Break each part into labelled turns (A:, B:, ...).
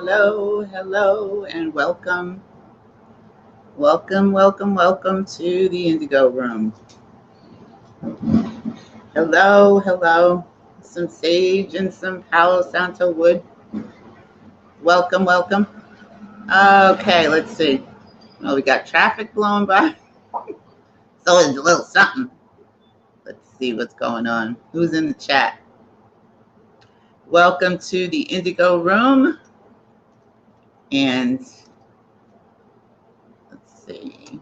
A: hello, and welcome. Welcome to the Indigo Room. Hello. Some sage and some Palo Santo wood. Welcome. Okay, let's see. Well, we got traffic blowing by. So it's a little something. Let's see what's going on. Who's in the chat? Welcome to the Indigo Room. And let's see.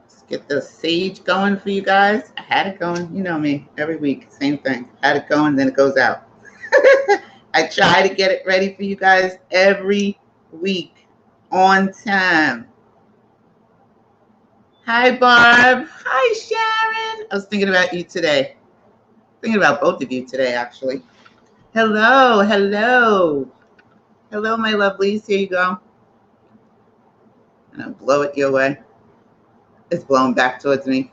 A: Let's get the sage going for you guys. I had it going. You know me, every week, same thing. Had it going, then it goes out. I try to get it ready for you guys every week on time. Hi, Barb. Hi, Sharon. I was thinking about you today. Thinking about both of you today, actually. Hello, my lovelies. Here you go. And I'll blow it your way. It's blowing back towards me.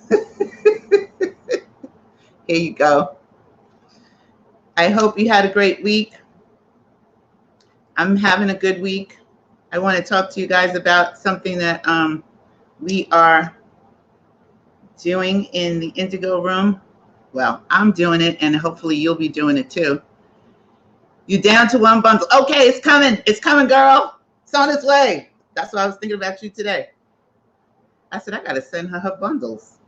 A: Here you go. I hope you had a great week. I'm having a good week. I want to talk to you guys about something that we are doing in the Indigo Room. Well, I'm doing it, and hopefully you'll be doing it too. You're down to one bundle. Okay, it's coming. It's coming, girl. It's on its way. That's what I was thinking about you today. I said, I got to send her bundles.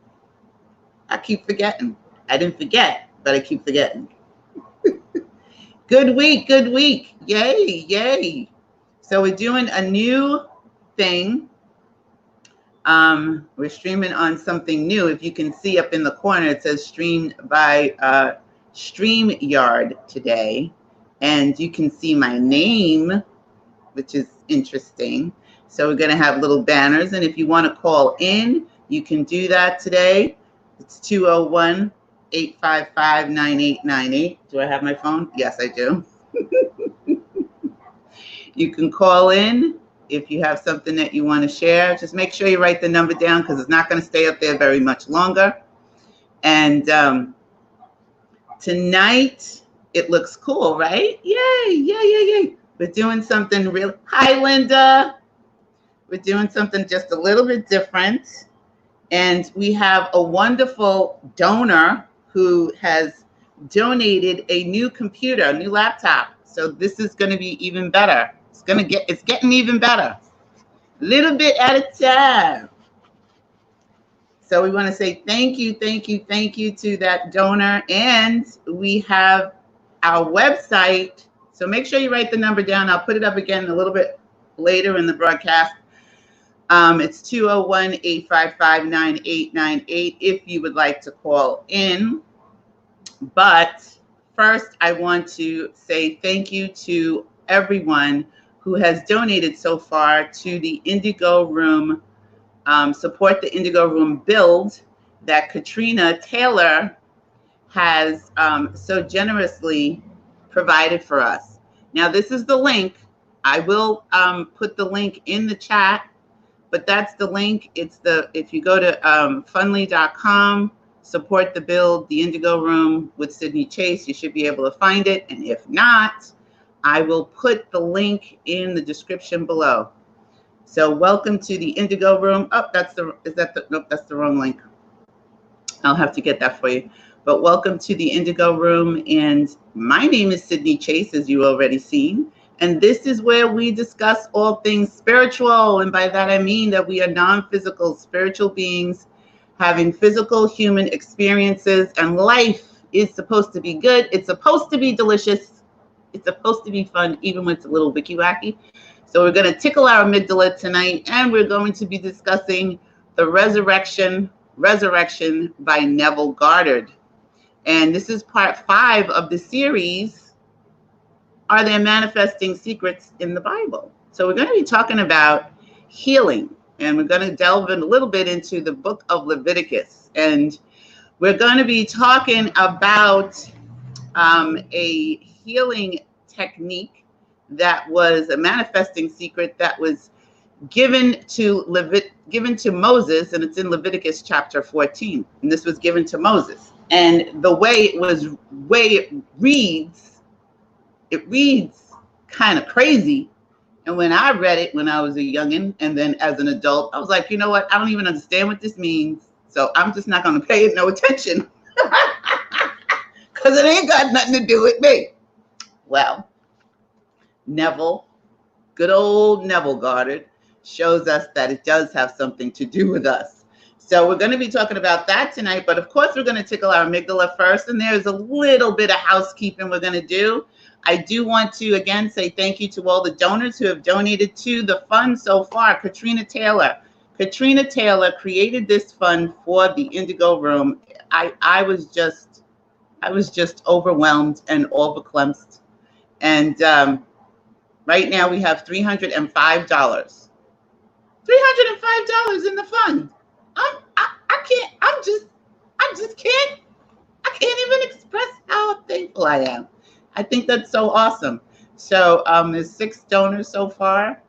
A: I keep forgetting. I didn't forget, but I keep forgetting. Good week. Yay. So we're doing a new thing. We're streaming on something new. If you can see up in the corner, it says streamed by StreamYard today. And you can see my name, which is interesting. So we're going to have little banners. And if you want to call in, you can do that today. It's 201-855-9898. Do I have my phone? Yes, I do. You can call in if you have something that you want to share. Just make sure you write the number down because it's not going to stay up there very much longer. And tonight, it looks cool, right? Yay. We're doing something real. Hi, Linda. We're doing something just a little bit different. And we have a wonderful donor who has donated a new computer, a new laptop. So this is going to be even better. It's getting even better. Little bit at a time. So we want to say thank you to that donor. And we have our website. So make sure you write the number down. I'll put it up again a little bit later in the broadcast. It's 201-855-9898 if you would like to call in. But first, I want to say thank you to everyone who has donated so far to the Indigo Room, support the Indigo Room build that Katrina Taylor has so generously provided for us. Now, this is the link. I will put the link in the chat, but that's the link. If you go to fundly.com, support the build, the Indigo Room with Sydney Chase, you should be able to find it. And if not, I will put the link in the description below. So welcome to the Indigo Room. Oh, nope, that's the wrong link. I'll have to get that for you. But welcome to the Indigo Room. And my name is Sydney Chase, as you already seen. And this is where we discuss all things spiritual. And by that, I mean that we are non-physical spiritual beings having physical human experiences, and life is supposed to be good. It's supposed to be delicious. It's supposed to be fun, even when it's a little Wicky Wacky. So we're going to tickle our amygdala tonight, and we're going to be discussing the Resurrection by Neville Goddard. And this is part 5 of the series, Are There Manifesting Secrets in the Bible? So we're going to be talking about healing, and we're going to delve in a little bit into the book of Leviticus. And we're going to be talking about a healing technique that was a manifesting secret that was given to Moses, and it's in Leviticus chapter 14. And this was given to Moses. And the way it reads kind of crazy. And when I read it when I was a youngin', and then as an adult, I was like, you know what? I don't even understand what this means. So I'm just not going to pay it no attention. Because it ain't got nothing to do with me. Well, Neville, good old Neville Goddard, shows us that it does have something to do with us. So we're going to be talking about that tonight. But of course, we're going to tickle our amygdala first. And there's a little bit of housekeeping we're going to do. I do want to, again, say thank you to all the donors who have donated to the fund so far. Katrina Taylor created this fund for the Indigo Room. I was just overwhelmed and overclumped. And right now we have $305. $305 in the fund. I can't even express how thankful I am. I think that's so awesome. So there's 6 donors so far,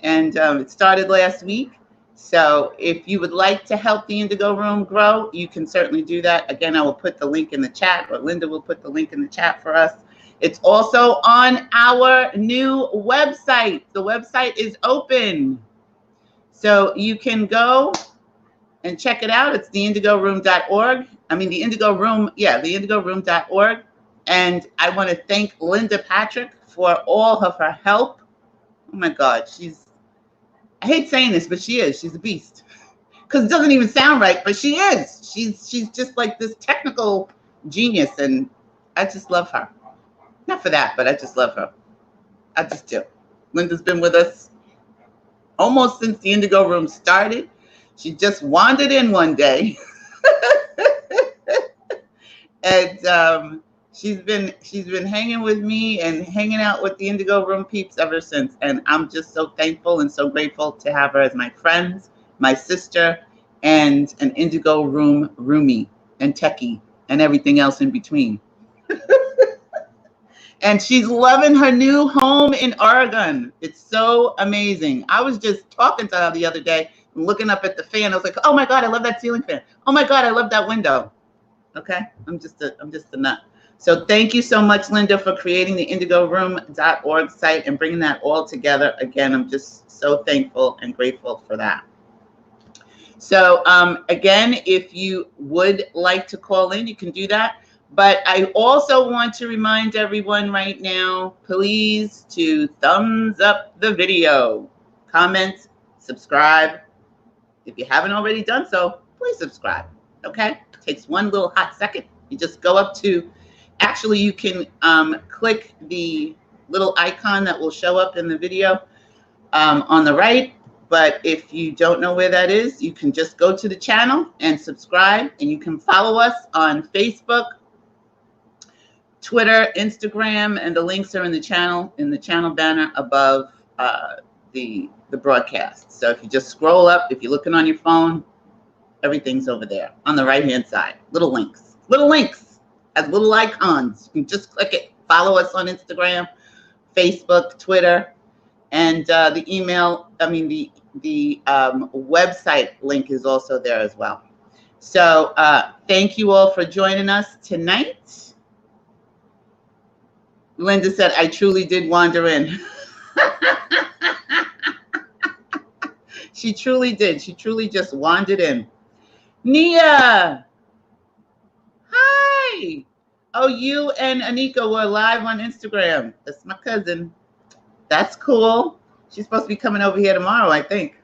A: and it started last week. So if you would like to help the Indigo Room grow, you can certainly do that. Again, I will put the link in the chat, or Linda will put the link in the chat for us. It's also on our new website. The website is open. So you can go and check it out. It's theindigoroom.org. I mean, the Indigo Room, theindigoroom.org. And I want to thank Linda Patrick for all of her help. Oh my God, I hate saying this, but she is. She's a beast. Because it doesn't even sound right, but she is. She's just like this technical genius, and I just love her. Not for that, but I just love her. I just do. Linda's been with us almost since the Indigo Room started. She just wandered in one day. And she's been hanging with me and hanging out with the Indigo Room peeps ever since. And I'm just so thankful and so grateful to have her as my friend, my sister, and an Indigo Room roomie and techie and everything else in between. And she's loving her new home in Oregon. It's so amazing. I was just talking to her the other day, looking up at the fan. I was like, oh my God, I love that ceiling fan. Oh my God, I love that window. Okay, I'm just a nut. So thank you so much, Linda, for creating the indigoroom.org site and bringing that all together. Again, I'm just so thankful and grateful for that. So again, if you would like to call in, you can do that. But I also want to remind everyone right now, please, to thumbs up the video, comment, subscribe. If you haven't already done so, please subscribe, okay? It takes one little hot second. You just go up to, actually you can click the little icon that will show up in the video on the right. But if you don't know where that is, you can just go to the channel and subscribe, and you can follow us on Facebook, Twitter, Instagram, and the links are in the channel banner above the broadcast. So if you just scroll up, if you're looking on your phone, everything's over there on the right-hand side. Little links as little icons. You can just click it. Follow us on Instagram, Facebook, Twitter, and the email. I mean, the website link is also there as well. So thank you all for joining us tonight. Linda said, I truly did wander in. She truly did. She truly just wandered in. Nia. Hi. Oh, you and Anika were live on Instagram. That's my cousin. That's cool. She's supposed to be coming over here tomorrow, I think.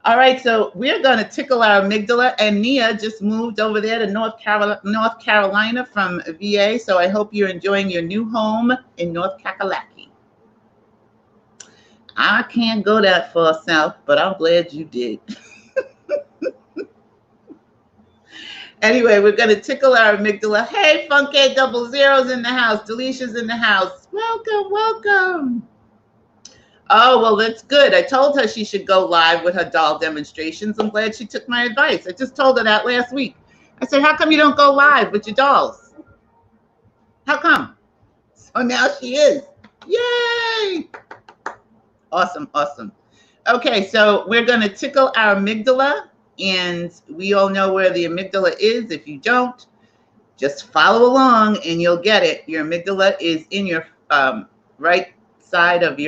A: All right, so we're going to tickle our amygdala, and Nia just moved over there to North Carolina from VA, so I hope you're enjoying your new home in North Kakalaki. I can't go that far south, but I'm glad you did. Anyway, we're going to tickle our amygdala. Hey, Funky 00's in the house. Delicia's in the house. Welcome, welcome. Oh, well, that's good. I told her she should go live with her doll demonstrations. I'm glad she took my advice. I just told her that last week. I said, how come you don't go live with your dolls? How come? So now she is. Yay! Awesome, awesome. Okay, so we're going to tickle our amygdala, and we all know where the amygdala is. If you don't, Just follow along and you'll get it. Your amygdala is in your right side of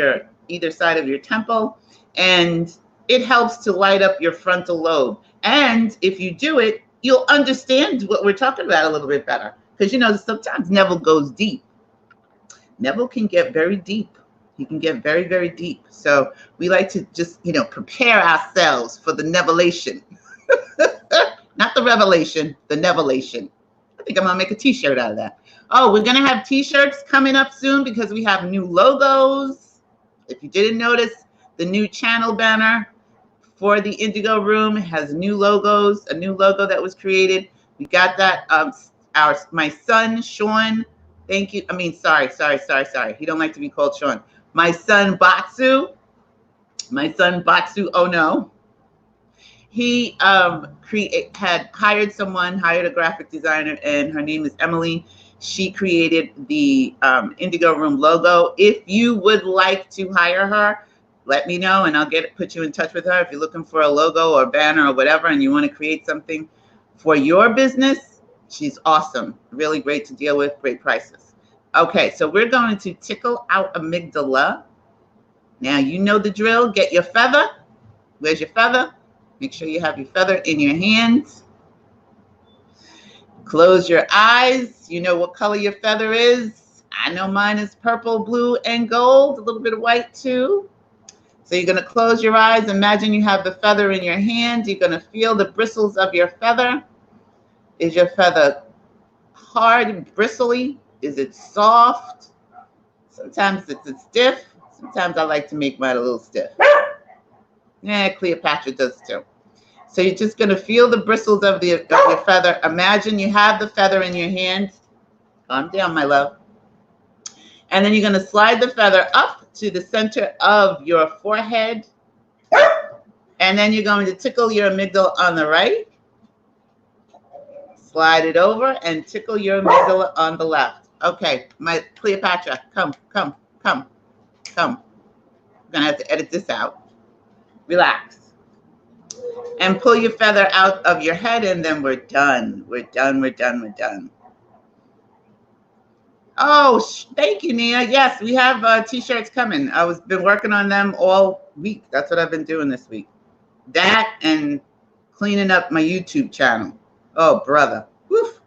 A: either side of your temple, and it helps to light up your frontal lobe. And if you do it, you'll understand what we're talking about a little bit better. Because, sometimes Neville goes deep. Neville can get very deep. He can get very, very deep. So we like to just, prepare ourselves for the Nevelation. Not the revelation, the Nevelation. I think I'm going to make a t-shirt out of that. Oh, we're going to have t-shirts coming up soon because we have new logos. If you didn't notice, the new channel banner for the Indigo Room has new logos, a new logo that was created. We got that. My son, Sean, thank you. I mean, sorry. He don't like to be called Sean. My son, Batsu, oh no. He had hired a graphic designer, and her name is Emily. She created the Indigo Room logo. If you would like to hire her, let me know and I'll put you in touch with her. If you're looking for a logo or banner or whatever and you want to create something for your business, she's awesome. Really great to deal with, great prices. Okay, so we're going to tickle our amygdala. Now you know the drill. Get your feather. Where's your feather? Make sure you have your feather in your hands. Close your eyes. You know what color your feather is. I know mine is purple, blue, and gold. A little bit of white too. So you're going to close your eyes. Imagine you have the feather in your hand. You're going to feel the bristles of your feather. Is your feather hard and bristly? Is it soft? Sometimes it's stiff. Sometimes I like to make mine a little stiff. Yeah, Cleopatra does too. So you're just going to feel the bristles of your feather. Imagine you have the feather in your hand. Calm down, my love. And then you're going to slide the feather up to the center of your forehead. And then you're going to tickle your amygdala on the right. Slide it over and tickle your amygdala on the left. Okay, my Cleopatra, come. I'm going to have to edit this out. Relax. And pull your feather out of your head, and then we're done. We're done. Oh, thank you, Nia. Yes, we have t-shirts coming. Been working on them all week. That's what I've been doing this week. That and cleaning up my YouTube channel. Oh, brother. Woof.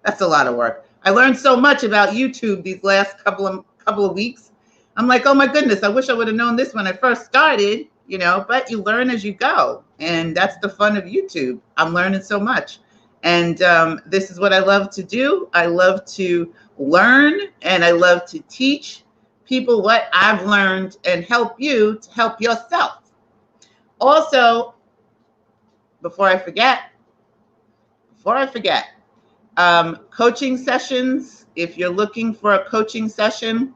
A: That's a lot of work. I learned so much about YouTube these last couple of weeks. I'm like, oh my goodness, I wish I would have known this when I first started, but you learn as you go. And that's the fun of YouTube. I'm learning so much. And this is what I love to do. I love to learn and I love to teach people what I've learned and help you to help yourself. Also, before I forget, coaching sessions. If you're looking for a coaching session,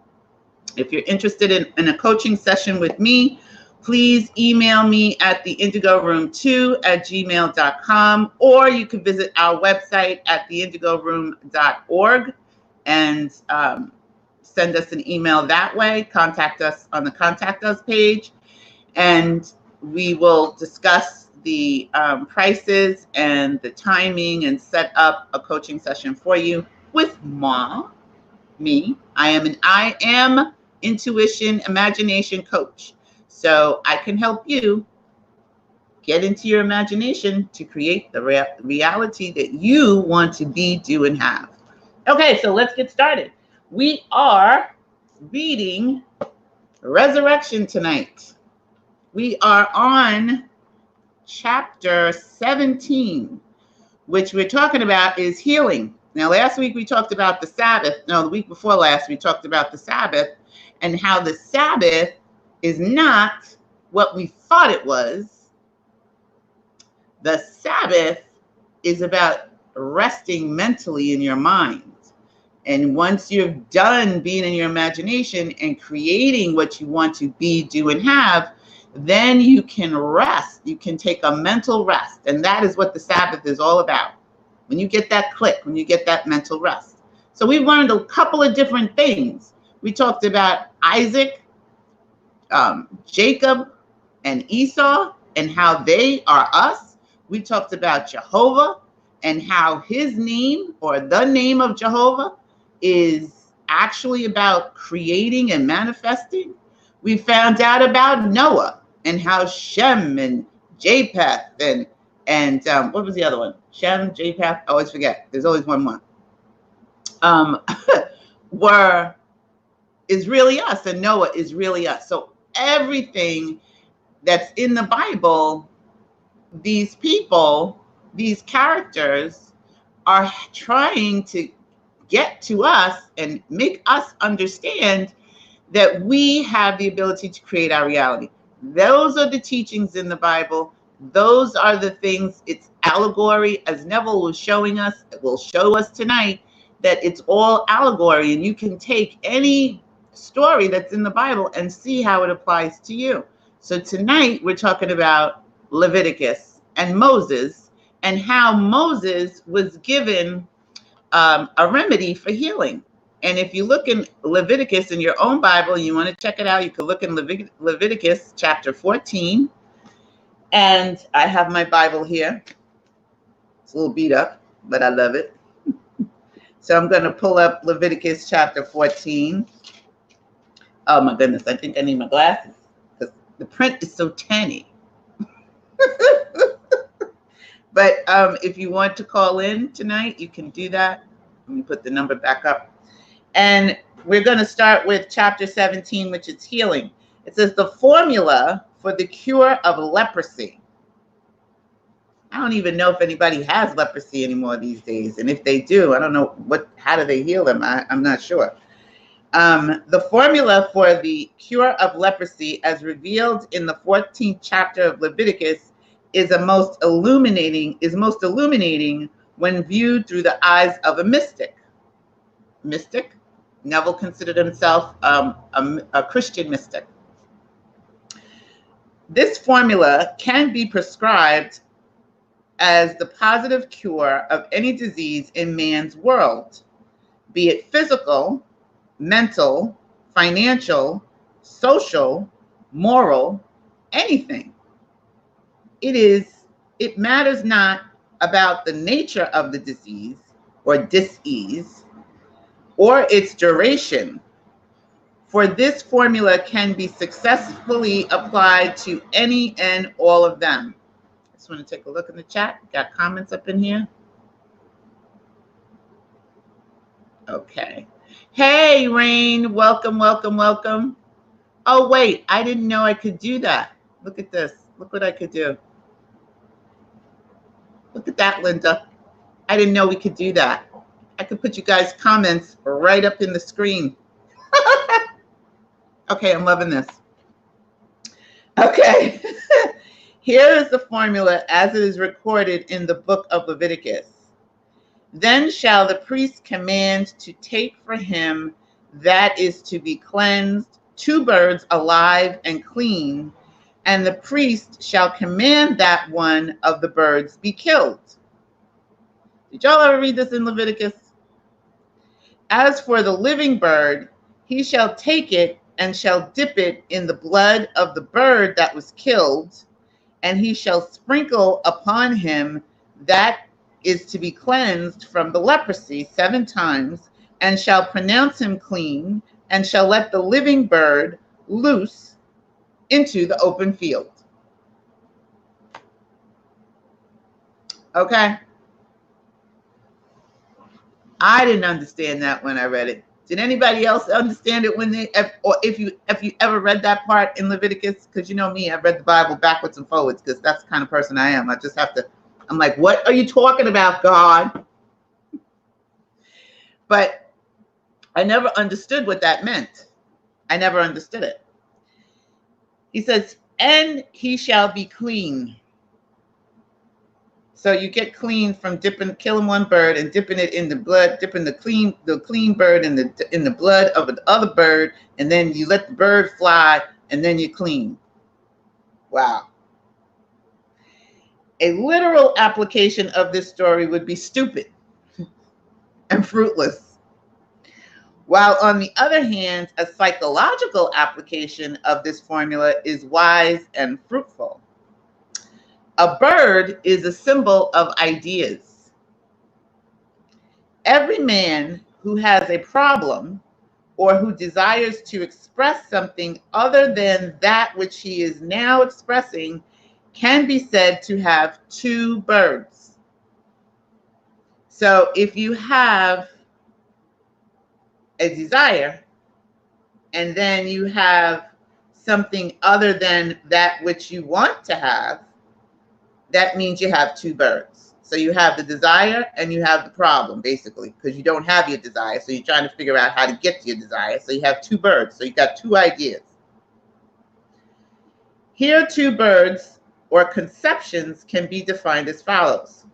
A: if you're interested in a coaching session with me, please email me at theindigoroom2@gmail.com, or you can visit our website at theindigoroom.org and send us an email that way. Contact us on the Contact Us page, and we will discuss the prices and the timing and set up a coaching session for you with me. I am intuition imagination coach. So I can help you get into your imagination to create the reality that you want to be, do, and have. Okay, so let's get started. We are reading Resurrection tonight. We are on chapter 17, which we're talking about is healing. Now, last week we talked about the Sabbath. No, the week before last we talked about the Sabbath and how the Sabbath is not what we thought it was. The Sabbath is about resting mentally in your mind. And once you're done being in your imagination and creating what you want to be, do, and have, then you can rest. You can take a mental rest. And that is what the Sabbath is all about. When you get that click, when you get that mental rest. So we've learned a couple of different things. We talked about Isaac, Jacob, and Esau, and how they are us. We talked about Jehovah and how his name, or the name of Jehovah, is actually about creating and manifesting. We found out about Noah and how Shem and Japheth and what was the other one? Shem, Japheth, I always forget. There's always one more. Is really us, and Noah is really us. So everything that's in the Bible, these people, these characters are trying to get to us and make us understand that we have the ability to create our reality. Those are the teachings in the Bible. Those are the things. It's allegory, as Neville was showing us. It will show us tonight that it's all allegory, and you can take any story that's in the Bible and see how it applies to you. So tonight we're talking about Leviticus and Moses, and how Moses was given a remedy for healing. And if you look in Leviticus in your own Bible and you want to check it out, you can look in Leviticus chapter 14. And I have my Bible here. It's a little beat up, but I love it. So I'm going to pull up Leviticus chapter 14. Oh my goodness, I think I need my glasses because the print is so tiny. But if you want to call in tonight, you can do that. Let me put the number back up. And we're going to start with chapter 17, which is healing. It says the formula for the cure of leprosy. I don't even know if anybody has leprosy anymore these days. And if they do, I don't know how do they heal them? I'm not sure. The formula for the cure of leprosy, as revealed in the 14th chapter of Leviticus, is most illuminating when viewed through the eyes of a mystic. Mystic? Neville considered himself a Christian mystic. This formula can be prescribed as the positive cure of any disease in man's world, be it physical, mental, financial, social, moral, anything. It matters not about the nature of the disease or dis-ease or its duration, for this formula can be successfully applied to any and all of them. I just want to take a look in the chat. Got comments up in here? Okay. Hey, Rain, welcome, welcome, welcome. Oh, wait, I didn't know I could do that. Look at this. Look what I could do. Look at that, Linda. I didn't know we could do that. I could put you guys' comments right up in the screen. Okay, I'm loving this. Okay. Here is the formula as it is recorded in the book of Leviticus. Then shall the priest command to take for him that is to be cleansed 2 birds alive and clean, and the priest shall command that one of the birds be killed. Did y'all ever read this in Leviticus? As for the living bird, he shall take it and shall dip it in the blood of the bird that was killed, and he shall sprinkle upon him that is to be cleansed from the leprosy 7 times, and shall pronounce him clean, and shall let the living bird loose into the open field. Okay. I didn't understand that when I read it. Did anybody else understand it when if you ever read that part in Leviticus? Because you know me, I've read the Bible backwards and forwards because that's the kind of person I am. I just have to, I'm like, what are you talking about, God? But I never understood what that meant. I never understood it. He says, and he shall be clean. So you get clean from killing one bird and dipping it in the blood, dipping the clean bird in the blood of the other bird, and then you let the bird fly, and then you're clean. Wow. A literal application of this story would be stupid and fruitless. While on the other hand, a psychological application of this formula is wise and fruitful. A bird is a symbol of ideas. Every man who has a problem or who desires to express something other than that which he is now expressing can be said to have two birds. So if you have a desire and then you have something other than that which you want to have, that means you have two birds. So you have the desire and you have the problem, basically, because you don't have your desire. So you're trying to figure out how to get to your desire. So you have two birds. So you got two ideas. Here, two birds or conceptions can be defined as follows.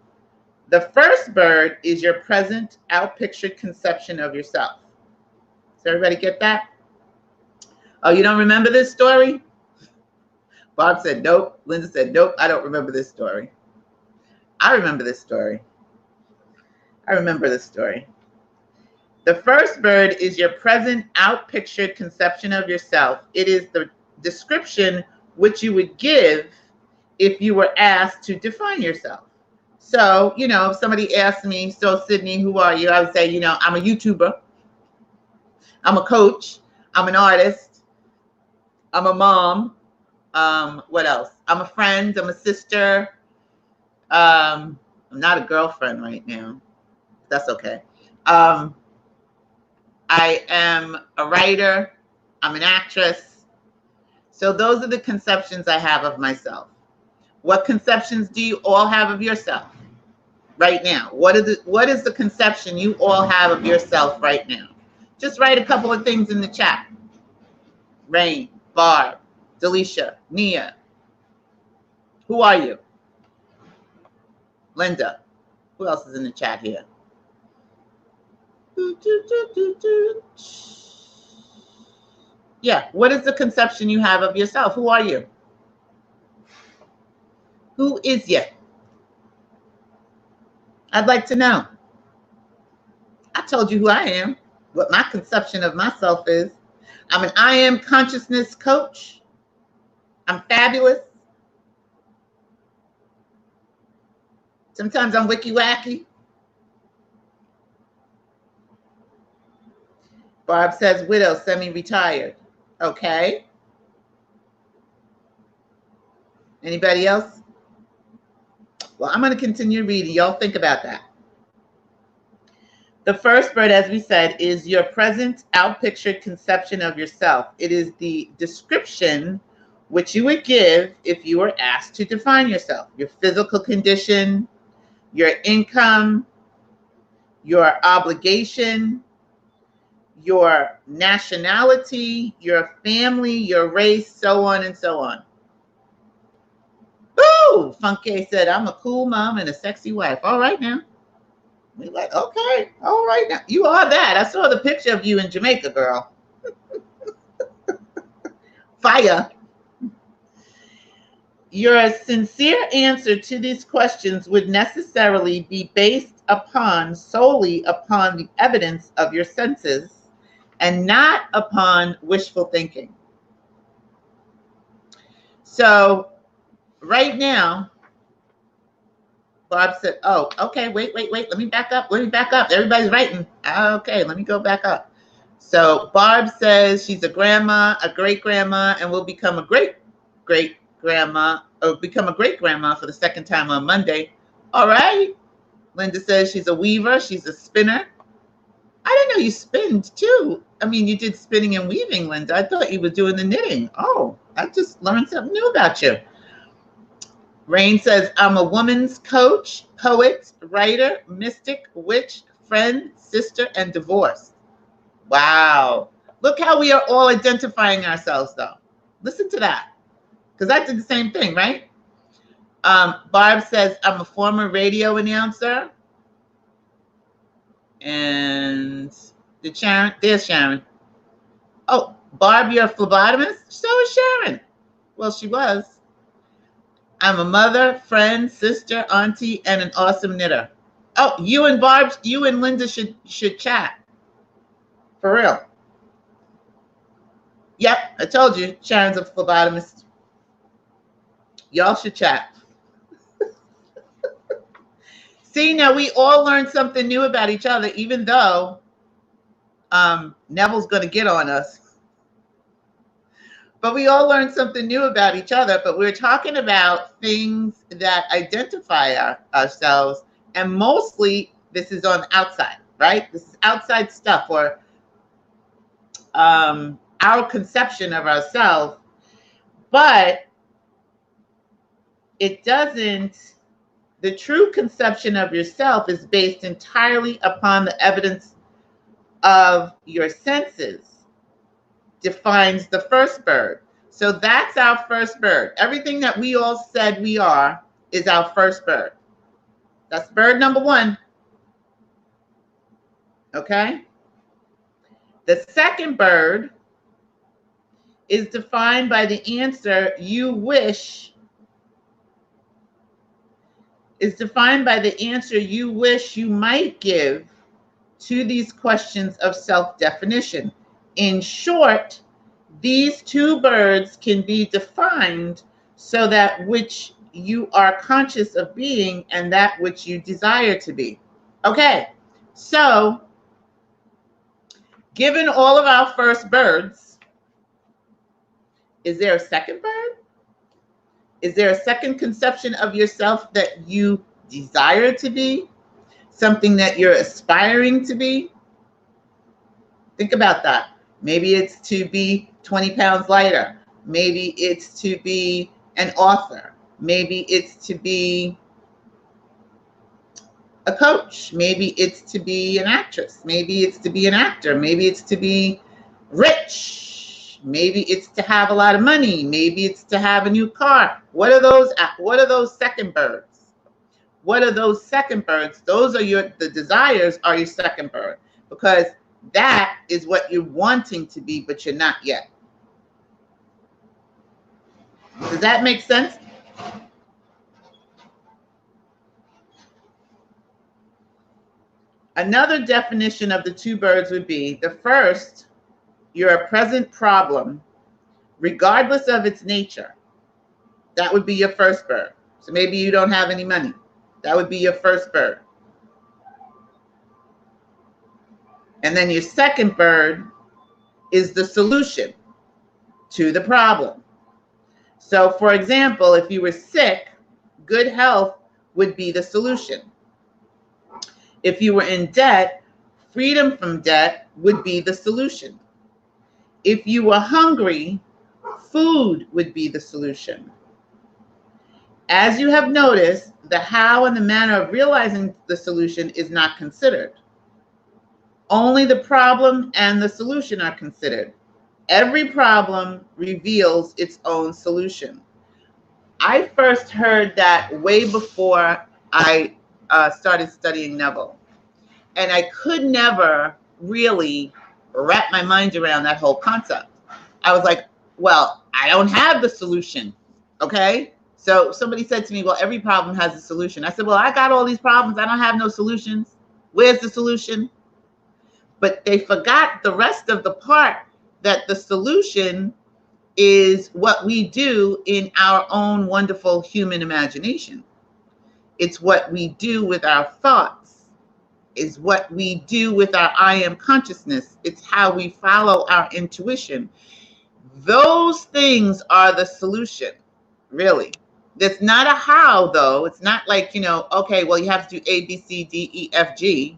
A: The first bird is your present outpictured conception of yourself. Does everybody get that? Oh, you don't remember this story? Bob said, nope. Linda said, nope, I don't remember this story. I remember this story. I remember this story. The first bird is your present outpictured conception of yourself. It is the description which you would give if you were asked to define yourself. So, you know, if somebody asked me, so Sydney, who are you? I would say, you know, I'm a YouTuber. I'm a coach. I'm an artist. I'm a mom. What else? I'm a friend. I'm a sister. I'm not a girlfriend right now. That's okay. I am a writer. I'm an actress. So those are the conceptions I have of myself. What conceptions do you all have of yourself right now? What is the conception you all have of yourself right now? Just write a couple of things in the chat. Rain, Barb, Delisha, Nia. Who are you? Linda. Who else is in the chat here? Yeah, what is the conception you have of yourself? Who are you? Who is you? I'd like to know. I told you who I am, what my conception of myself is. I'm an I am consciousness coach. I'm fabulous. Sometimes I'm Wicky Wacky. Barb says widow, semi-retired. Okay. Anybody else? Well, I'm going to continue reading. Y'all think about that. The first bird, as we said, is your present outpictured conception of yourself. It is the description which you would give if you were asked to define yourself. Your physical condition, your income, your obligation, your nationality, your family, your race, so on and so on. Boo! Funke said, I'm a cool mom and a sexy wife. All right now. We're like, okay, all right now. You are that. I saw the picture of you in Jamaica, girl. Fire. Your sincere answer to these questions would necessarily be based solely upon the evidence of your senses and not upon wishful thinking. So right now, Bob said, oh, okay, wait. Let me back up. Everybody's writing. Okay, let me go back up. So Barb says she's a grandma, a great-grandma, and will become a great-great-grandma, or become a great-grandma for the second time on Monday. All right. Linda says she's a weaver. She's a spinner. I didn't know you spinned too. I mean, you did spinning and weaving, Linda. I thought you were doing the knitting. Oh, I just learned something new about you. Rain says, I'm a woman's coach, poet, writer, mystic, witch, friend, sister, and divorced. Wow. Look how we are all identifying ourselves, though. Listen to that. Because I did the same thing, right? Barb says, I'm a former radio announcer. And there's Sharon. Oh, Barb, you're a phlebotomist? So is Sharon. Well, she was. I'm a mother, friend, sister, auntie, and an awesome knitter. Oh, you and Linda should chat. For real. Yep, I told you, Sharon's a phlebotomist. Y'all should chat. See, now we all learned something new about each other, even though Neville's going to get on us. But we all learned something new about each other. But we're talking about things that identify ourselves. And mostly this is on outside, right? This is outside stuff, or our conception of ourselves. But it doesn't, the true conception of yourself is based entirely upon the evidence of your senses. Defines the first bird. So that's our first bird. Everything that we all said we are is our first bird. That's bird number one. Okay? The second bird is defined by the answer you wish, you might give to these questions of self-definition. In short, these two birds can be defined so that which you are conscious of being and that which you desire to be. Okay, so given all of our first birds, is there a second bird? Is there a second conception of yourself that you desire to be? Something that you're aspiring to be? Think about that. Maybe it's to be 20 pounds lighter. Maybe it's to be an author. Maybe it's to be a coach. Maybe it's to be an actress. Maybe it's to be an actor. Maybe it's to be rich. Maybe it's to have a lot of money. Maybe it's to have a new car. What are those second birds? What are those second birds? Those are the desires are your second bird, because that is what you're wanting to be, but you're not yet. Does that make sense? Another definition of the two birds would be, the first, you're a present problem, regardless of its nature. That would be your first bird. So maybe you don't have any money. That would be your first bird. And then your second bird is the solution to the problem. So for example, if you were sick, good health would be the solution. If you were in debt, freedom from debt would be the solution. If you were hungry, food would be the solution. As you have noticed, the how and the manner of realizing the solution is not considered. Only the problem and the solution are considered. Every problem reveals its own solution. I first heard that way before I started studying Neville. And I could never really wrap my mind around that whole concept. I was like, well, I don't have the solution, okay? So somebody said to me, well, every problem has a solution. I said, well, I got all these problems. I don't have no solutions. Where's the solution? But they forgot the rest of the part, that the solution is what we do in our own wonderful human imagination. It's what we do with our thoughts. Is what we do with our I am consciousness. It's how we follow our intuition. Those things are the solution, really. That's not a how, though. It's not like, okay, well, you have to do A, B, C, D, E, F, G.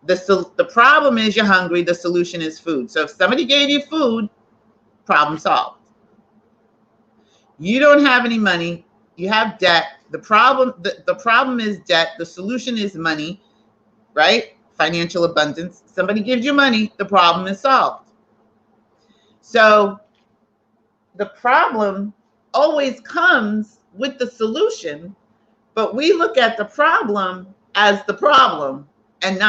A: The problem is you're hungry. The solution is food. So if somebody gave you food, problem solved. You don't have any money. You have debt. The problem is debt. The solution is money, right? Financial abundance. Somebody gives you money, the problem is solved. So the problem always comes with the solution, but we look at the problem as the problem and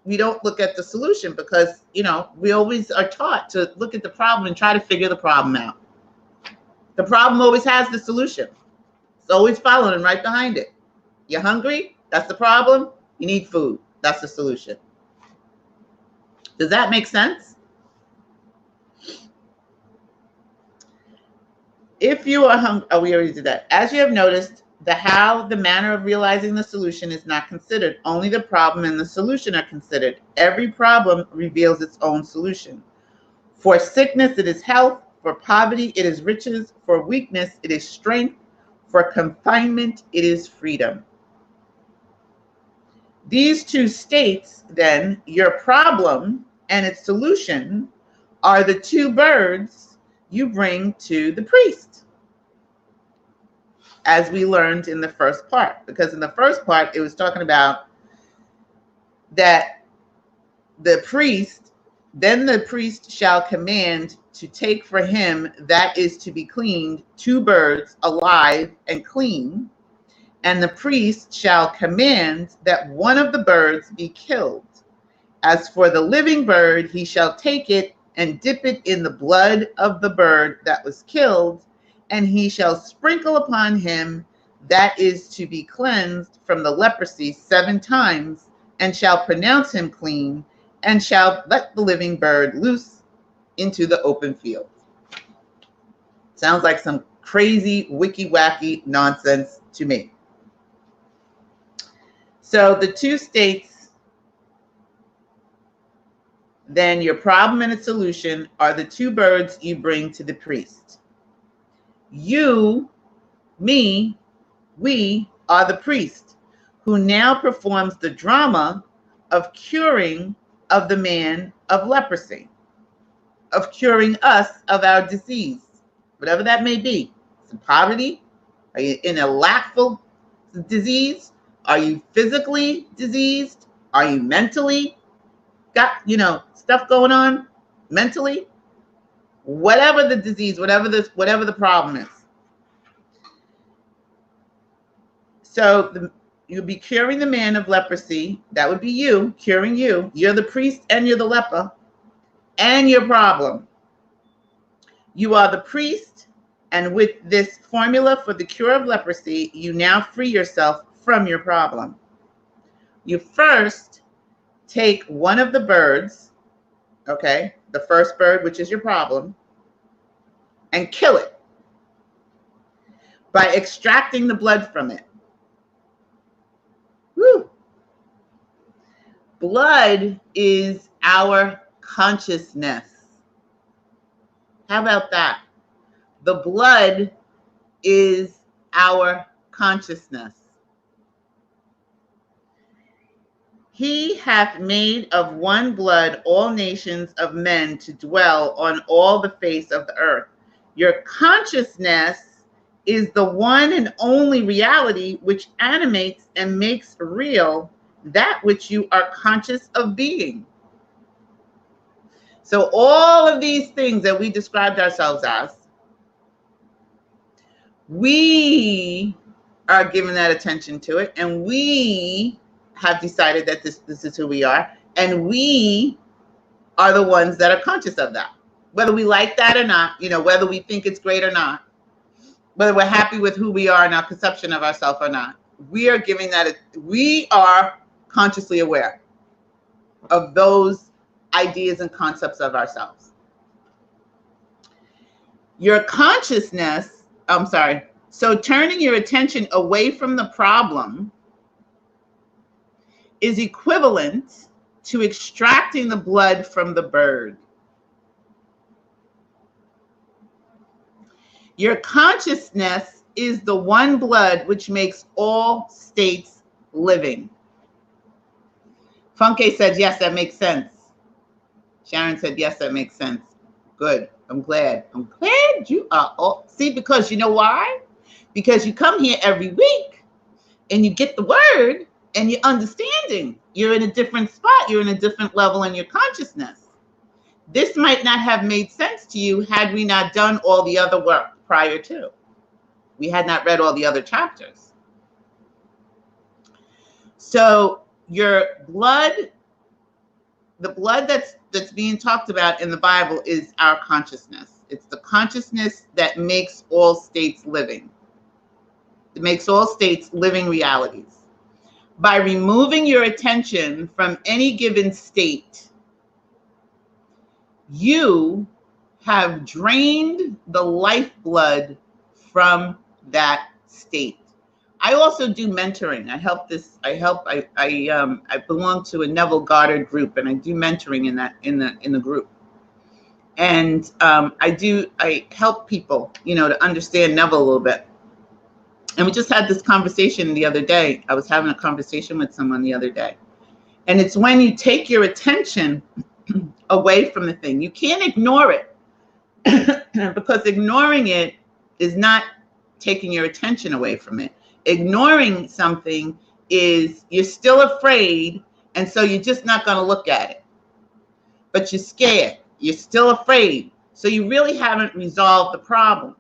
A: we don't look at the solution, because, we always are taught to look at the problem and try to figure the problem out. The problem always has the solution. It's always following right behind it. You're hungry? That's the problem. You need food. That's the solution. Does that make sense? If you are hungry, we already did that. As you have noticed, The how, the manner of realizing the solution is not considered. Only the problem and the solution are considered. Every problem reveals its own solution. For sickness, it is health. For poverty, it is riches. For weakness, it is strength. For confinement, it is freedom. These two states, then, your problem and its solution, are the two birds you bring to the priest, as we learned in the first part. Because in the first part, it was talking about that the priest shall command to take for him that is to be cleaned 2 birds alive and clean, and the priest shall command that one of the birds be killed. As for the living bird, he shall take it and dip it in the blood of the bird that was killed, and he shall sprinkle upon him that is to be cleansed from the leprosy 7 times, and shall pronounce him clean, and shall let the living bird loose into the open field. Sounds like some crazy, wicky wacky nonsense to me. So the two states, then your problem and its solution, are the 2 birds you bring to the priest. You, me, we are the priest who now performs the drama of curing of the man of leprosy, of curing us of our disease, whatever that may be. Some poverty? Are you in a lackful disease? Are you physically diseased? Are you mentally got, stuff going on mentally? Whatever the disease, whatever the problem is. So you'll be curing the man of leprosy. That would be you, curing you. You're the priest and you're the leper and your problem. You are the priest, and with this formula for the cure of leprosy, you now free yourself from your problem. You first take one of the birds, okay, the first bird, which is your problem, and kill it by extracting the blood from it. Woo. Blood is our consciousness. How about that? The blood is our consciousness. He hath made of one blood all nations of men to dwell on all the face of the earth. Your consciousness is the one and only reality which animates and makes real that which you are conscious of being. So all of these things that we described ourselves as, we are giving that attention to it, and we have decided that this is who we are, and we are the ones that are conscious of that. Whether we like that or not, whether we think it's great or not, whether we're happy with who we are and our conception of ourselves or not, we are giving that, we are consciously aware of those ideas and concepts of ourselves. Your consciousness, so turning your attention away from the problem is equivalent to extracting the blood from the bird. Your consciousness is the one blood which makes all states living. Funke said, yes, that makes sense. Sharon said, yes, that makes sense. Good. I'm glad. I'm glad you are all. See, because you know why? Because you come here every week and you get the word and you're understanding. You're in a different spot. You're in a different level in your consciousness. This might not have made sense to you had we not done all the other work prior to. We had not read all the other chapters. So your blood, the blood that's being talked about in the Bible is our consciousness. It's the consciousness that makes all states living. It makes all states living realities. By removing your attention from any given state, you have drained the lifeblood from that state. I also do mentoring. I belong to a Neville Goddard group, and I do mentoring in the group. And I help people, to understand Neville a little bit. And we just had this conversation the other day. I was having a conversation with someone the other day. And it's when you take your attention away from the thing. You can't ignore it because ignoring it is not taking your attention away from it. Ignoring something is you're still afraid, and so you're just not going to look at it. But you're scared. You're still afraid. So you really haven't resolved the problem.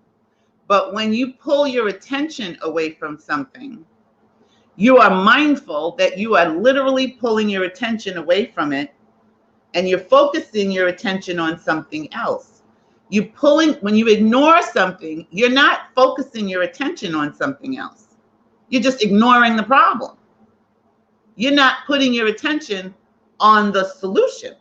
A: But when you pull your attention away from something, you are mindful that you are literally pulling your attention away from it, and you're focusing your attention on something else. When you ignore something, you're not focusing your attention on something else. You're just ignoring the problem. You're not putting your attention on the solution.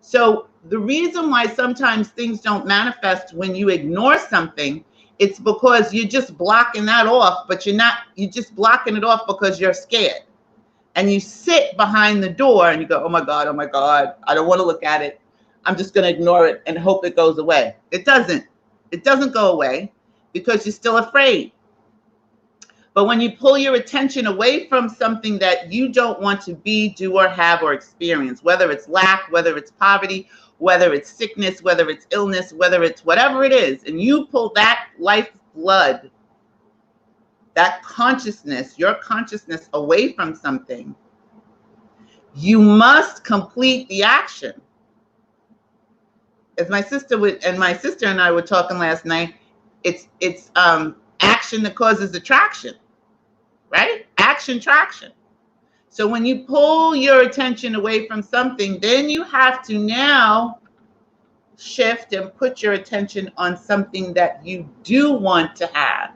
A: So the reason why sometimes things don't manifest when you ignore something, it's because you're just blocking that off, but you're just blocking it off because you're scared. And you sit behind the door and you go, oh my God, I don't want to look at it. I'm just going to ignore it and hope it goes away. It doesn't go away because you're still afraid. But when you pull your attention away from something that you don't want to be, do, or have, or experience, whether it's lack, whether it's poverty, whether it's sickness, whether it's illness, whether it's whatever it is, and you pull that lifeblood, that consciousness, your consciousness away from something, you must complete the action. As my sister and I were talking last night, it's action that causes attraction, right? Action, traction. So when you pull your attention away from something, then you have to now shift and put your attention on something that you do want to have.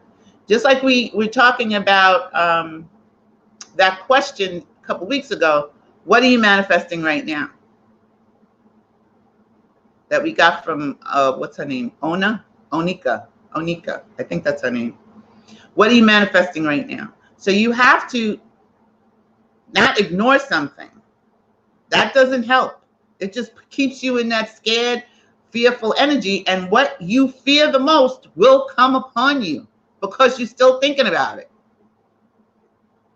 A: Just like we were talking about that question a couple weeks ago, what are you manifesting right now? That we got from, what's her name? Onika, I think that's her name. What are you manifesting right now? So you have to not ignore something. That doesn't help. It just keeps you in that scared, fearful energy. And what you fear the most will come upon you because you're still thinking about it.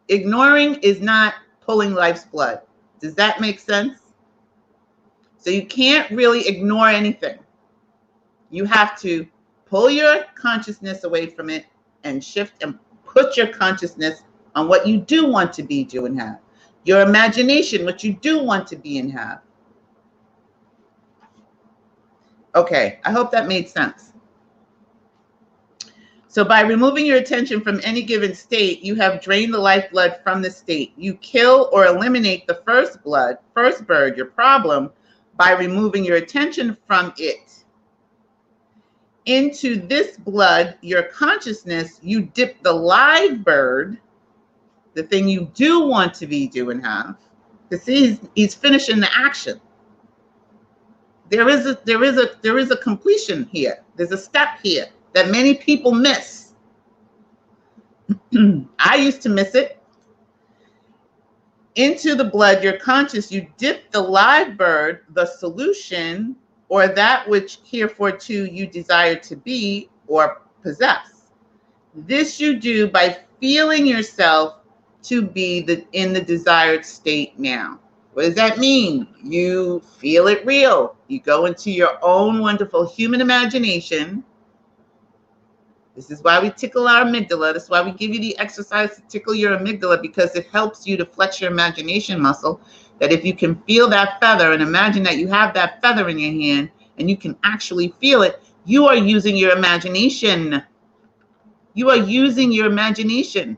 A: Ignoring is not pulling life's blood. Does that make sense? So you can't really ignore anything. You have to pull your consciousness away from it and shift and put your consciousness on what you do want to be, do, and have. Your imagination, what you do want to be and have. Okay, I hope that made sense. So by removing your attention from any given state, you have drained the lifeblood from the state. You kill or eliminate the first bird, your problem, by removing your attention from it. Into this blood, your consciousness, you dip the live bird, the thing you do want to be, do, and have. Because he's finishing the action. There is a completion here. There's a step here that many people miss. I used to miss it. Into the blood, your conscious, you dip the live bird, the solution, or that which hereforto you desire to be or possess. This you do by feeling yourself to be in the desired state now. What does that mean? You feel it real. You go into your own wonderful human imagination. This is why we tickle our amygdala. This is why we give you the exercise to tickle your amygdala, because it helps you to flex your imagination muscle. That if you can feel that feather and imagine that you have that feather in your hand and you can actually feel it, you are using your imagination. You are using your imagination.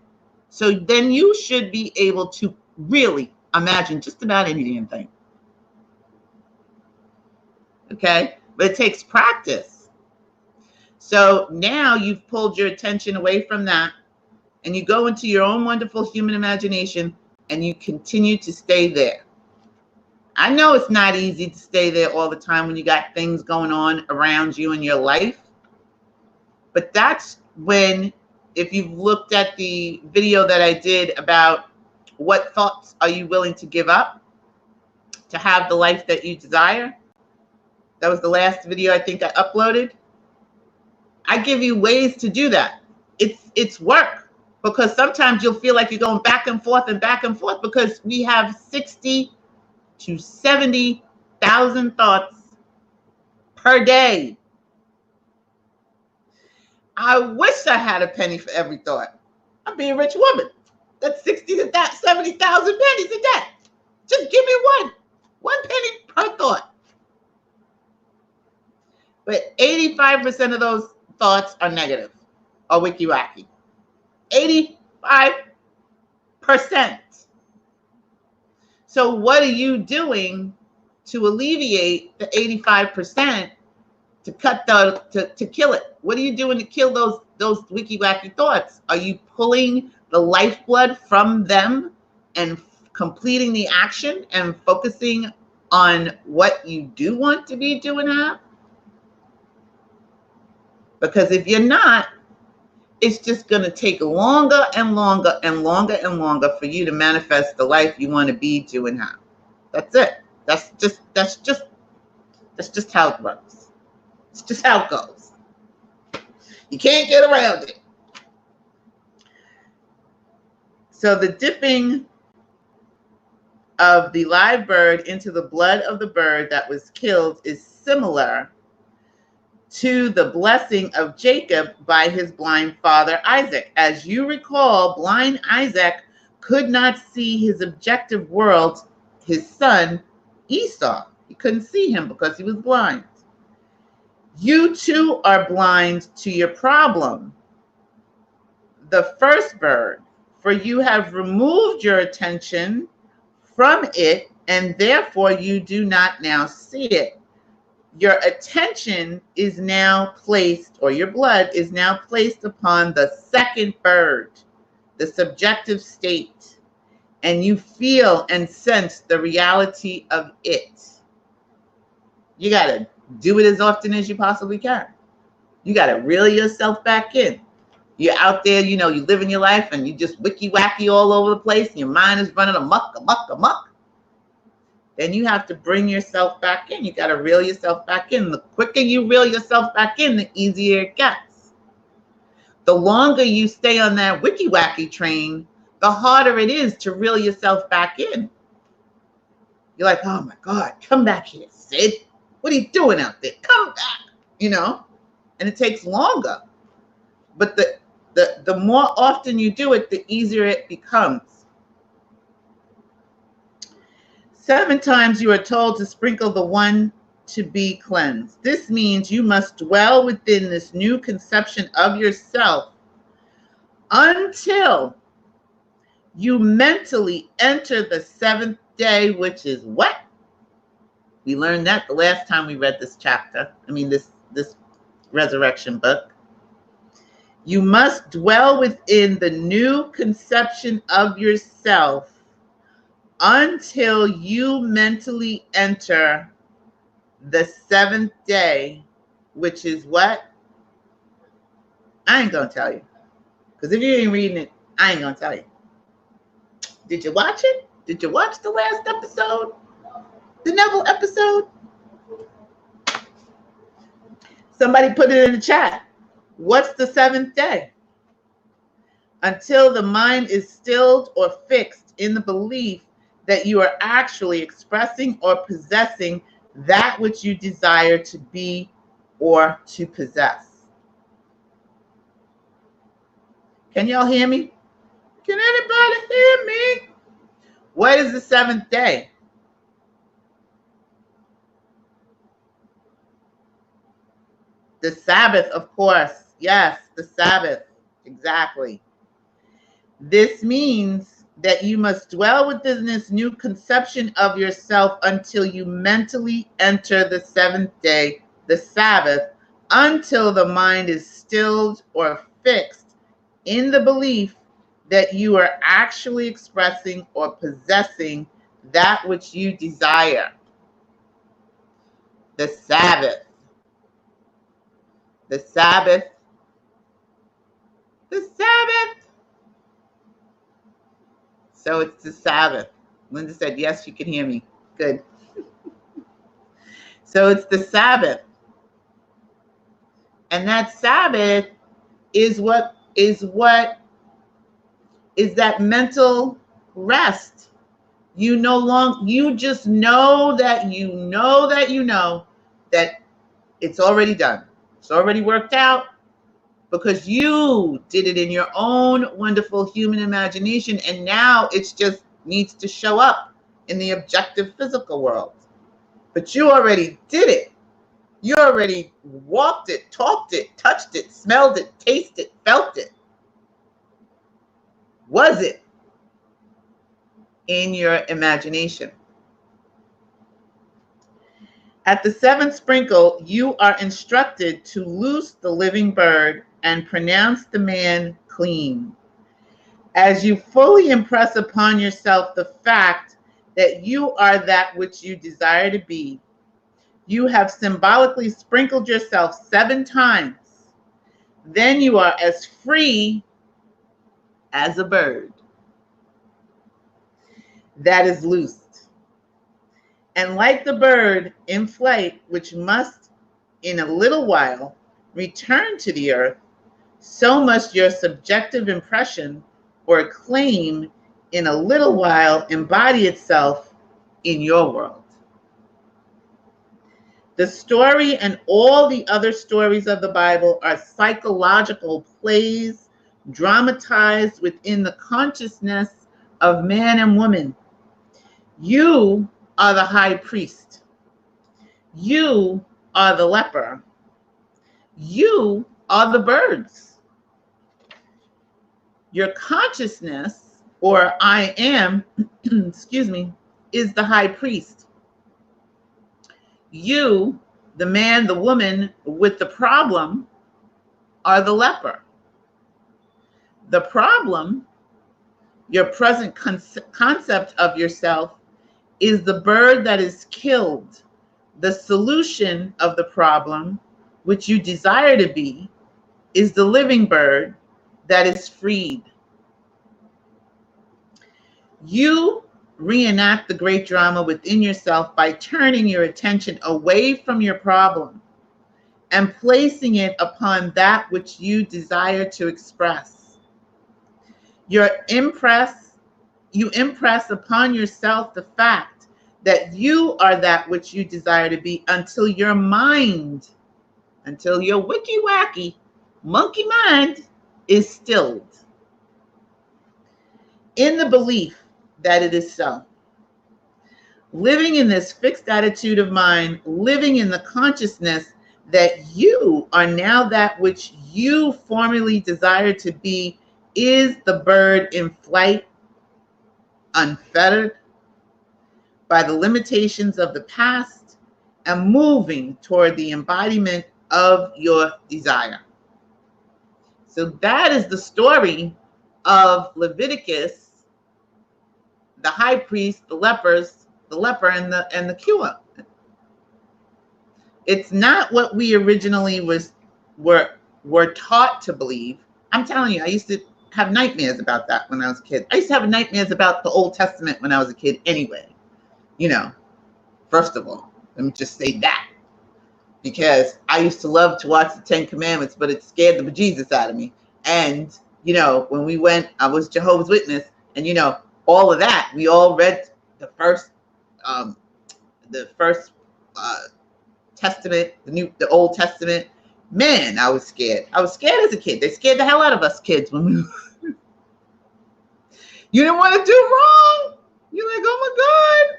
A: So then you should be able to really imagine just about any damn thing. Okay? But it takes practice. So now you've pulled your attention away from that and you go into your own wonderful human imagination and you continue to stay there. I know it's not easy to stay there all the time when you got things going on around you in your life, but that's when if you've looked at the video that I did about what thoughts are you willing to give up to have the life that you desire, that was the last video I think I uploaded. I give you ways to do that. It's work, because sometimes you'll feel like you're going back and forth because we have 60 to 70,000 thoughts per day. I wish I had a penny for every thought. I'd be a rich woman. That's 60 to 70,000 pennies a day. Just give me one penny per thought. But 85% of those thoughts are negative or wicky wacky. 85%. So what are you doing to alleviate the 85%, to cut to kill it? What are you doing to kill those wicky wacky thoughts? Are you pulling the lifeblood from them and completing the action and focusing on what you do want to be doing now? Because if you're not, it's just going to take longer and longer and longer and longer for you to manifest the life you want to be doing now. That's it. That's just how it works. It's just how it goes. You can't get around it. So the dipping of the live bird into the blood of the bird that was killed is similar to the blessing of Jacob by his blind father Isaac. As you recall, blind Isaac could not see his objective world, his son Esau. He couldn't see him because he was blind. You too are blind to your problem, the first bird, for you have removed your attention from it, and therefore you do not now see it. Your attention is now placed, or your blood is now placed upon the second bird, the subjective state, and you feel and sense the reality of it. You got to do it as often as you possibly can. You got to reel yourself back in. You're out there, you living your life and you just wicky wacky all over the place, and your mind is running amok. Then you have to bring yourself back in. You got to reel yourself back in. The quicker you reel yourself back in, the easier it gets. The longer you stay on that wicky wacky train, the harder it is to reel yourself back in. You're like, oh my God, come back here, Sid. What are you doing out there? Come back, and it takes longer. But the more often you do it, the easier it becomes. 7 times you are told to sprinkle the one to be cleansed. This means you must dwell within this new conception of yourself until you mentally enter the 7th day, which is what? We learned that the last time we read this chapter. This resurrection book. You must dwell within the new conception of yourself until you mentally enter the 7th day, which is what? I ain't gonna tell you. Because if you ain't reading it, I ain't gonna tell you. Did you watch it? Did you watch the last episode? The Neville episode? Somebody put it in the chat. What's the 7th day? Until the mind is stilled or fixed in the belief that you are actually expressing or possessing that which you desire to be or to possess. Can y'all hear me? Can anybody hear me? What is the 7th day? The Sabbath, of course. Yes, the Sabbath. Exactly. This means that you must dwell within this new conception of yourself until you mentally enter the 7th day, the Sabbath, until the mind is stilled or fixed in the belief that you are actually expressing or possessing that which you desire. The Sabbath. The Sabbath The Sabbath. So it's the Sabbath. Linda said, yes, you can hear me. Good. So it's the Sabbath. And that Sabbath is that mental rest. You just know that that it's already done. It's already worked out because you did it in your own wonderful human imagination. And now it just needs to show up in the objective physical world. But you already did it. You already walked it, talked it, touched it, smelled it, tasted it, felt it. Was it in your imagination? At the seventh sprinkle, you are instructed to loose the living bird and pronounce the man clean. As you fully impress upon yourself the fact that you are that which you desire to be, you have symbolically sprinkled yourself 7 times. Then you are as free as a bird that is loosed. And like the bird in flight, which must in a little while return to the earth, so must your subjective impression or claim in a little while embody itself in your world. The story and all the other stories of the Bible are psychological plays dramatized within the consciousness of man and woman. You are the high priest. You are the leper. You are the birds. Your consciousness, or I am, excuse me, is the high priest. You, the man, the woman with the problem, are the leper. The problem, your present concept of yourself, is the bird that is killed. The solution of the problem, which you desire to be, is the living bird that is freed. You reenact the great drama within yourself by turning your attention away from your problem and placing it upon that which you desire to express. You impress upon yourself the fact that you are that which you desire to be until your mind, until your Wicky Wacky monkey mind is stilled in the belief that it is so. Living in this fixed attitude of mind, living in the consciousness that you are now that which you formerly desired to be, is the bird in flight, unfettered by the limitations of the past and moving toward the embodiment of your desire. So that is the story of Leviticus, the high priest, the leper and the cure. It's not what we originally were taught to believe. I'm telling you, I used to have nightmares about that when I was a kid. I used to have nightmares about the Old Testament when I was a kid anyway. First of all, let me just say that. Because I used to love to watch the 10 Commandments, but it scared the bejesus out of me. And, when we went, I was Jehovah's Witness, and, all of that, we all read the first Testament, the Old Testament. Man, I was scared. I was scared as a kid. They scared the hell out of us kids when we You didn't want to do wrong. You're like, oh my God,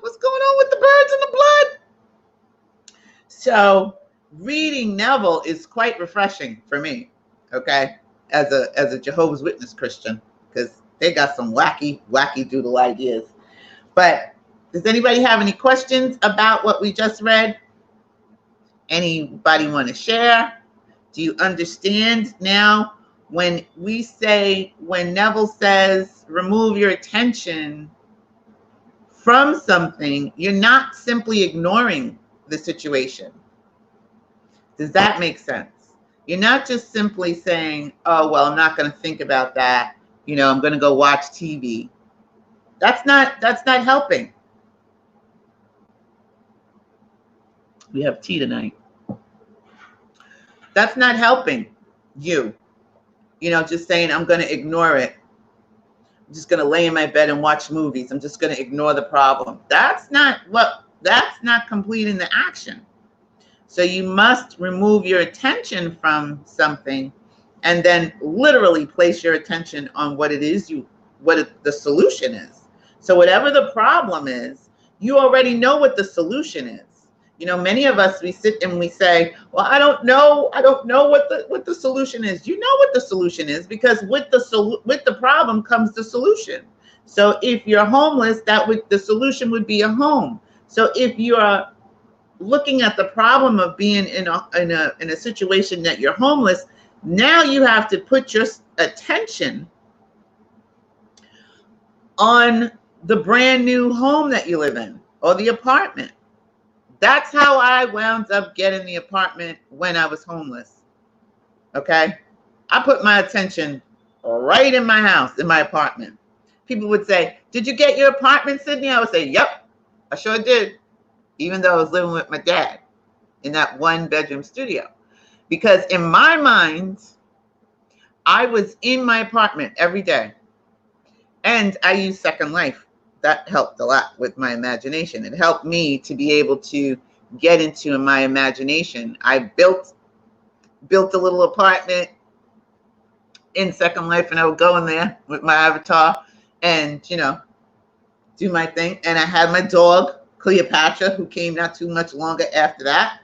A: what's going on with the birds and the blood? So reading Neville is quite refreshing for me, okay, as a Jehovah's Witness Christian, because they got some wacky doodle ideas. But does anybody have any questions about what we just read? Anybody want to share? Do you understand now when Neville says, remove your attention from something, you're not simply ignoring the situation. Does that make sense? You're not just simply saying, oh, well, I'm not going to think about that. You know, I'm going to go watch TV. That's not helping. We have tea tonight. That's not helping you. You know, just saying, I'm going to ignore it. I'm just going to lay in my bed and watch movies. I'm just going to ignore the problem. That's not completing the action. So you must remove your attention from something and then literally place your attention on what it is the solution is. So whatever the problem is, you already know what the solution is. You know, many of us, we sit and we say, well, I don't know what the solution is. You know what the solution is, because with the problem comes the solution. So if you're homeless, the solution would be a home. So if you're looking at the problem of being in a situation that you're homeless, now you have to put your attention on the brand new home that you live in or the apartment. That's how I wound up getting the apartment when I was homeless. Okay? I put my attention right in my house, in my apartment. People would say, did you get your apartment, Sydney? I would say, yep, I sure did. Even though I was living with my dad in that 1-bedroom studio. Because in my mind, I was in my apartment every day. And I used Second Life. That helped a lot with my imagination. It helped me to be able to get into my imagination. I built a little apartment in Second Life, and I would go in there with my avatar and, you know, do my thing. And I had my dog, Cleopatra, who came not too much longer after that.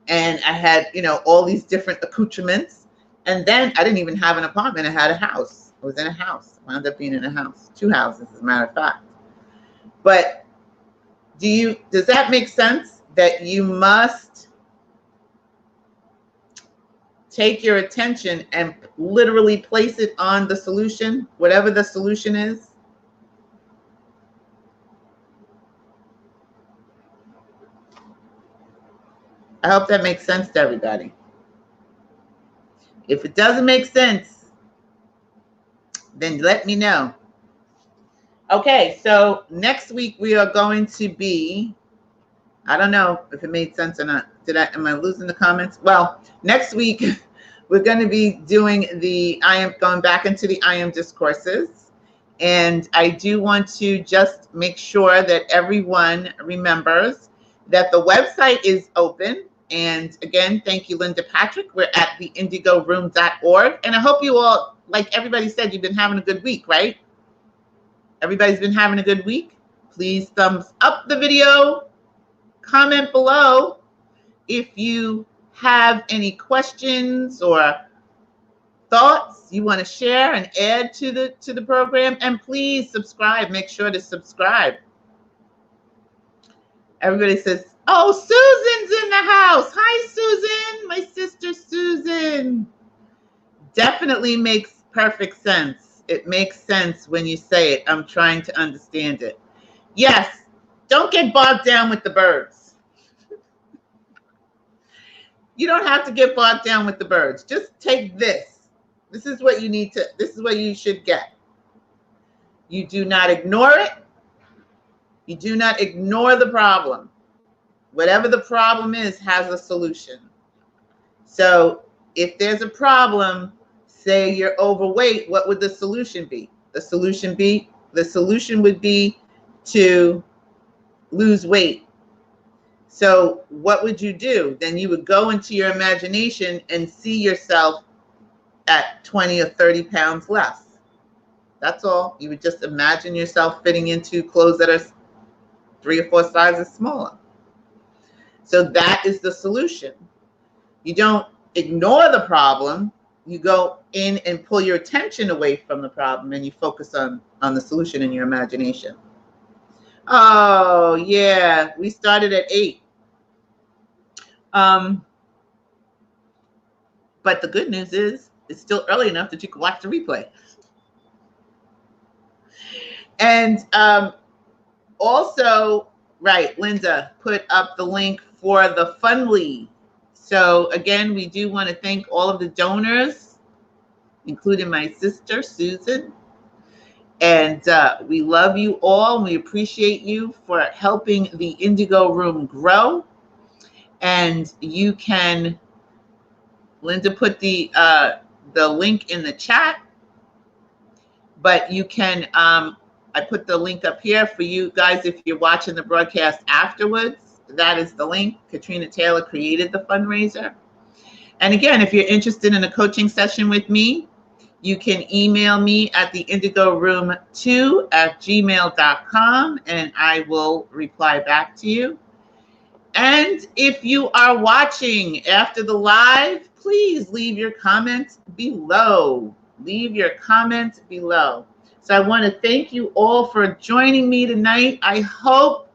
A: And I had, you know, all these different accoutrements. And then I didn't even have an apartment. I had a house. I was in a house. I wound up being in a house. 2 houses, as a matter of fact. But does that make sense? That you must take your attention and literally place it on the solution, whatever the solution is? I hope that makes sense to everybody. If it doesn't make sense, then let me know. Okay, so next week we are going to be, I don't know if it made sense or not. Am I losing the comments? Well, next week we're going to be doing going back into the I Am Discourses. And I do want to just make sure that everyone remembers that the website is open. And again, thank you, Linda Patrick. We're at the indigo-room.org. And I hope you all, like everybody said, you've been having a good week, right? Everybody's been having a good week. Please thumbs up the video. Comment below if you have any questions or thoughts you want to share and add to the program. And please subscribe. Make sure to subscribe. Everybody says, oh, Susan's in the house. Hi, Susan. My sister Susan. Definitely makes perfect sense. It makes sense when you say it. I'm trying to understand it. Yes, don't get bogged down with the birds. You don't have to get bogged down with the birds. Just take this. This is what you should get. You do not ignore it. You do not ignore the problem. Whatever the problem is has a solution. So if there's a problem, say you're overweight, what would the solution be? The solution would be to lose weight. So what would you do? Then you would go into your imagination and see yourself at 20 or 30 pounds less. That's all. You would just imagine yourself fitting into clothes that are 3 or 4 sizes smaller. So that is the solution. You don't ignore the problem. You go in and pull your attention away from the problem, and you focus on the solution in your imagination. Oh, yeah. We started at 8. But the good news is it's still early enough that you can watch the replay. And also, right, Linda put up the link for the Fundly So again, we do want to thank all of the donors, including my sister, Susan. And we love you all. And we appreciate you for helping the Indigo Room grow. And you can, Linda put the link in the chat, but you can, I put the link up here for you guys if you're watching the broadcast afterwards. That is the link. Katrina Taylor created the fundraiser. And again, if you're interested in a coaching session with me, you can email me at the indigoroom2@gmail.com and I will reply back to you. And if you are watching after the live, please leave your comments below. Leave your comments below. So I want to thank you all for joining me tonight. I hope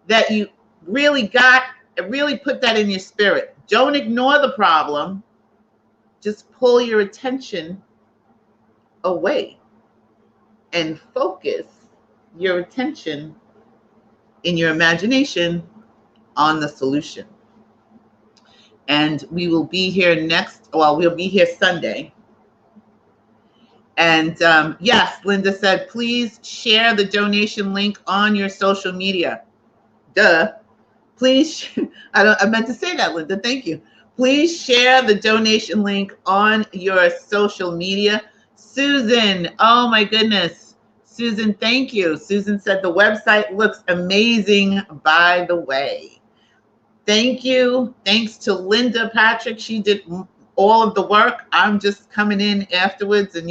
A: that you really put that in your spirit. Don't ignore the problem. Just pull your attention away and focus your attention in your imagination on the solution. And we will be here we'll be here Sunday. And yes, Linda said, please share the donation link on your social media. Duh. Please, I meant to say that, Linda. Thank you. Please share the donation link on your social media. Susan, oh my goodness. Susan, thank you. Susan said the website looks amazing, by the way. Thank you. Thanks to Linda Patrick. She did all of the work. I'm just coming in afterwards and,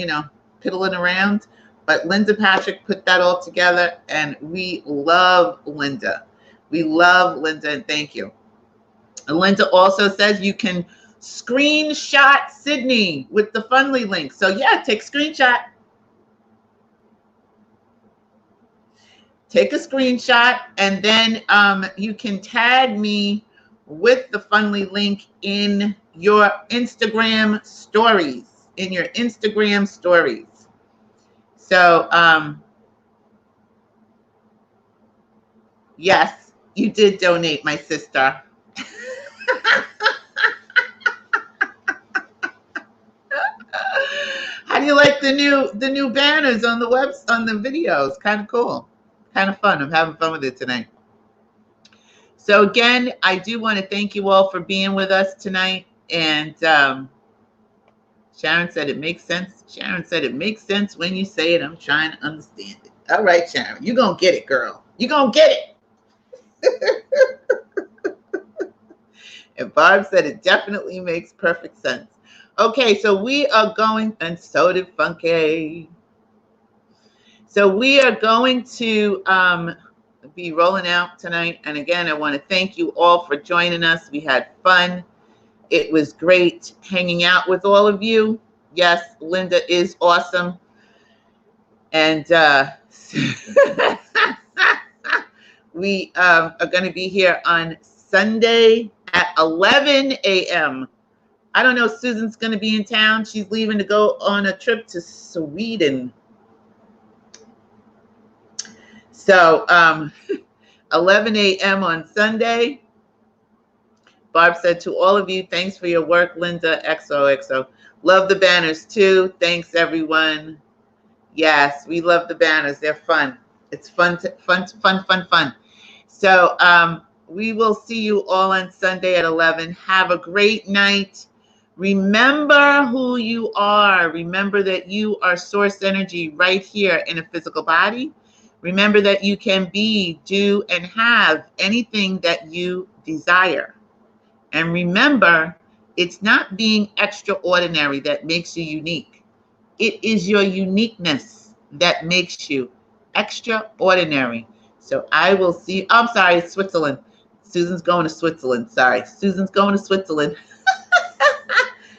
A: piddling around. But Linda Patrick put that all together, and we love Linda. We love Linda, and thank you. And Linda also says you can screenshot Sydney with the Fundly link. So yeah, take a screenshot. Take a screenshot, and then you can tag me with the Fundly link in your Instagram stories. So yes, you did donate, my sister. How do you like the new banners on the videos? Kind of cool, kind of fun. I'm having fun with it tonight. So again, I do want to thank you all for being with us tonight. And Sharon said it makes sense. Sharon said it makes sense when you say it. I'm trying to understand it. All right, Sharon, you're gonna get it, girl. You're gonna get it. And Barb said it definitely makes perfect sense. Okay, so we are going, and so did Funky. So we are going to be rolling out tonight. And again, I want to thank you all for joining us. We had fun. It was great hanging out with all of you. Yes, Linda is awesome. And we are going to be here on Sunday at 11 a.m. I don't know if Susan's going to be in town. She's leaving to go on a trip to Sweden. So 11 a.m. on Sunday. Barb said to all of you, thanks for your work, Linda. XOXO. Love the banners too. Thanks, everyone. Yes, we love the banners. They're fun. It's fun. So we will see you all on Sunday at 11. Have a great night. Remember who you are. Remember that you are source energy right here in a physical body. Remember that you can be, do, and have anything that you desire. And remember, it's not being extraordinary that makes you unique. It is your uniqueness that makes you extraordinary. So I will see. I'm sorry, Switzerland. Susan's going to Switzerland. Sorry, Susan's going to Switzerland.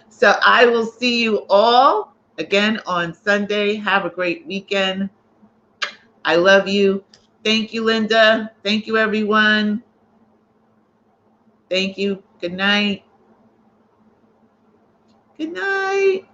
A: So I will see you all again on Sunday. Have a great weekend. I love you. Thank you, Linda. Thank you, everyone. Thank you. Good night. Good night.